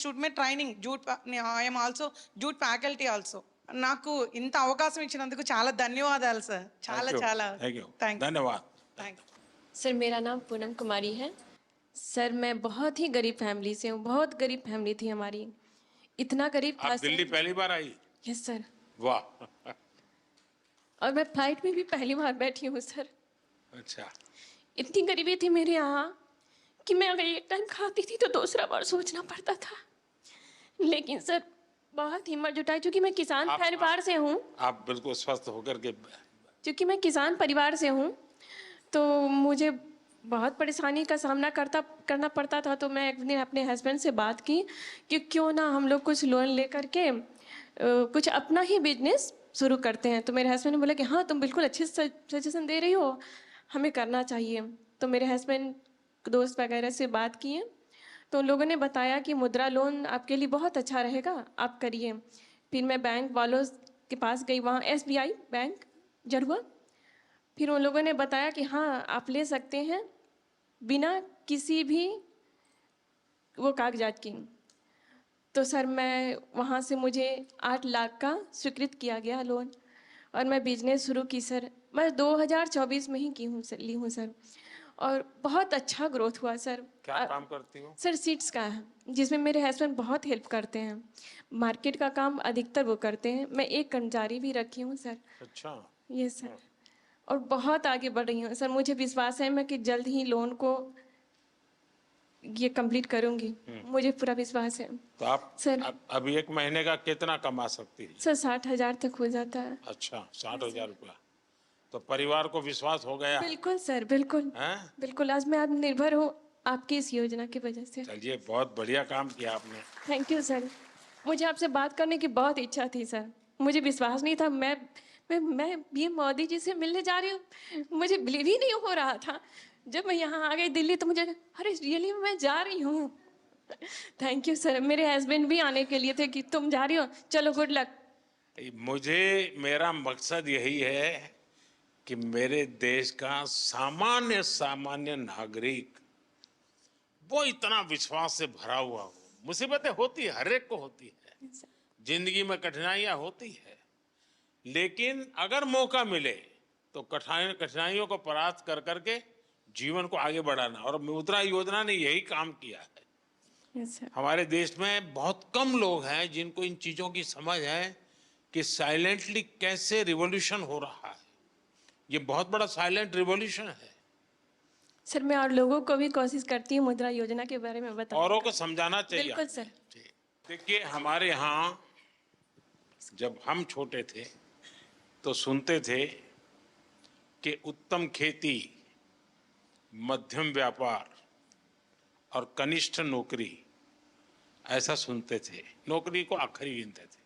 Institute में training jute I am also jute faculty also. నాకు ఇంత అవకాశం ఇచ్చినందుకు చాలా ధన్యవాదాలు సార్. చాలా చాలా थैंक यू థ్యాంక్ धन्यवाद। థ్యాంక్ सर मेरा नाम पूनम कुमारी है। सर मैं बहुत ही गरीब फैमिली से हूँ, बहुत गरीब फैमिली थी हमारी। इतना गरीब था आप दिल्ली सर। पहली बार आई? Yes sir. वाह और मैं फ्लाइट में भी पहली बार बैठी हूँ सर। अच्छा। इतनी गरीबी थी मेरे यहाँ कि मैं अगर एक टाइम खाती थी तो दूसरा बार सोचना पड़ता था। लेकिन सर बहुत हिम्मत जुटाई, क्योंकि मैं किसान परिवार से हूँ। आप बिल्कुल स्वस्थ होकर के क्योंकि मैं किसान परिवार से हूँ तो मुझे बहुत परेशानी का सामना करना पड़ता था। तो मैं एक दिन अपने हस्बैंड से बात की कि क्यों ना हम लोग कुछ लोन लेकर के कुछ अपना ही बिजनेस शुरू करते हैं। तो मेरे हस्बैंड ने बोला कि हाँ तुम बिल्कुल अच्छे सजेशन दे रही हो, हमें करना चाहिए। तो मेरे हस्बैंड दोस्त वगैरह से बात किए तो उन लोगों ने बताया कि मुद्रा लोन आपके लिए बहुत अच्छा रहेगा, आप करिए। फिर मैं बैंक वालों के पास गई, वहाँ SBI बैंक जरुआ। फिर उन लोगों ने बताया कि हाँ आप ले सकते हैं बिना किसी भी वो कागजात की। तो सर मैं वहाँ से मुझे 8 लाख का स्वीकृत किया गया लोन और मैं बिजनेस शुरू की सर। मैं 2024 में ही की हूँ सर, ली हूँ सर, और बहुत अच्छा ग्रोथ हुआ सर। क्या काम करती हो? सर सीड्स का है, जिसमें मेरे हस्बैंड बहुत हेल्प करते हैं। मार्केट का काम अधिकतर वो करते हैं, मैं एक कर्मचारी भी रखी हूँ सर। अच्छा। ये सर, और बहुत आगे बढ़ रही हूँ सर। मुझे विश्वास है मैं कि जल्द ही लोन को ये कंप्लीट करूँगी, मुझे पूरा विश्वास है। तो आप सर अभी एक महीने का कितना कमा सकती है? सर 60,000 तक हो जाता है। अच्छा 60,000 रुपया। तो परिवार को विश्वास हो गया? बिल्कुल सर, बिल्कुल हैं? बिल्कुल। आज मैं आत्मनिर्भर हूँ आपकी इस योजना की वजह से। चलिए बहुत बढ़िया काम किया आपने। Thank you sir. मुझे आपसे बात करने की बहुत इच्छा थी सर, मुझे विश्वास नहीं था। मैं ये मोदी जी से मिलने जा रही हूँ, मुझे बिलीव ही नहीं हो रहा था। जब मैं यहाँ आ गई दिल्ली तो मुझे अरे रियली मैं जा रही हूँ। Thank you sir. मेरे हस्बैंड भी आने के लिए थे कि तुम जा रही हो, चलो गुड लक। मुझे मेरा मकसद यही है कि मेरे देश का सामान्य सामान्य नागरिक वो इतना विश्वास से भरा हुआ हो। मुसीबतें होती है, हर एक को होती है, जिंदगी में कठिनाइयां होती है, लेकिन अगर मौका मिले तो कठिनाइयों को परास्त कर करके जीवन को आगे बढ़ाना, और मुद्रा योजना ने यही काम किया है। Yes, sir. हमारे देश में बहुत कम लोग हैं जिनको इन चीजों की समझ है कि साइलेंटली कैसे रिवॉल्यूशन हो रहा है। ये बहुत बड़ा साइलेंट रिवॉल्यूशन है। सर मैं और लोगों को भी कोशिश करती हूँ मुद्रा योजना के बारे में बताने औरों का। को समझाना चाहिए। बिल्कुल सर। देखिए हमारे यहाँ जब हम छोटे थे तो सुनते थे कि उत्तम खेती, मध्यम व्यापार और कनिष्ठ नौकरी, ऐसा सुनते थे। नौकरी को आखिरी गिनते थे।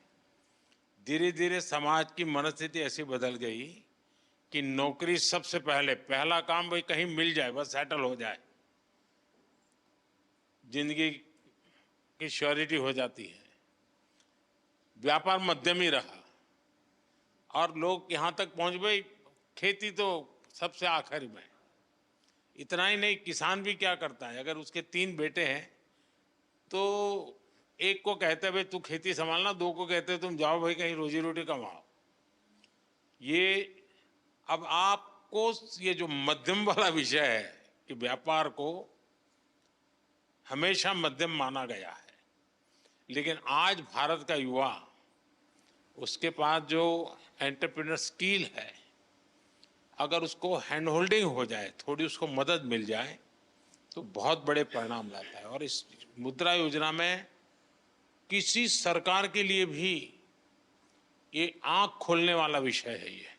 धीरे धीरे समाज की मनस्थिति ऐसी बदल गई कि नौकरी सबसे पहला काम भाई कहीं मिल जाए, बस सेटल हो जाए, जिंदगी की श्योरिटी हो जाती है। व्यापार मध्यम ही रहा और लोग यहाँ तक पहुंच गए, खेती तो सबसे आखिर में। इतना ही नहीं, किसान भी क्या करता है, अगर उसके 3 बेटे हैं तो एक को कहते हैं भाई तू खेती संभालना, 2 को कहते हैं तुम जाओ भाई कहीं रोजी रोटी कमाओ। ये अब आपको ये जो मध्यम वाला विषय है कि व्यापार को हमेशा मध्यम माना गया है, लेकिन आज भारत का युवा, उसके पास जो एंटरप्रेन्योर स्किल है, अगर उसको हैंड होल्डिंग हो जाए, थोड़ी उसको मदद मिल जाए तो बहुत बड़े परिणाम लाता है। और इस मुद्रा योजना में किसी सरकार के लिए भी ये आंख खोलने वाला विषय है। ये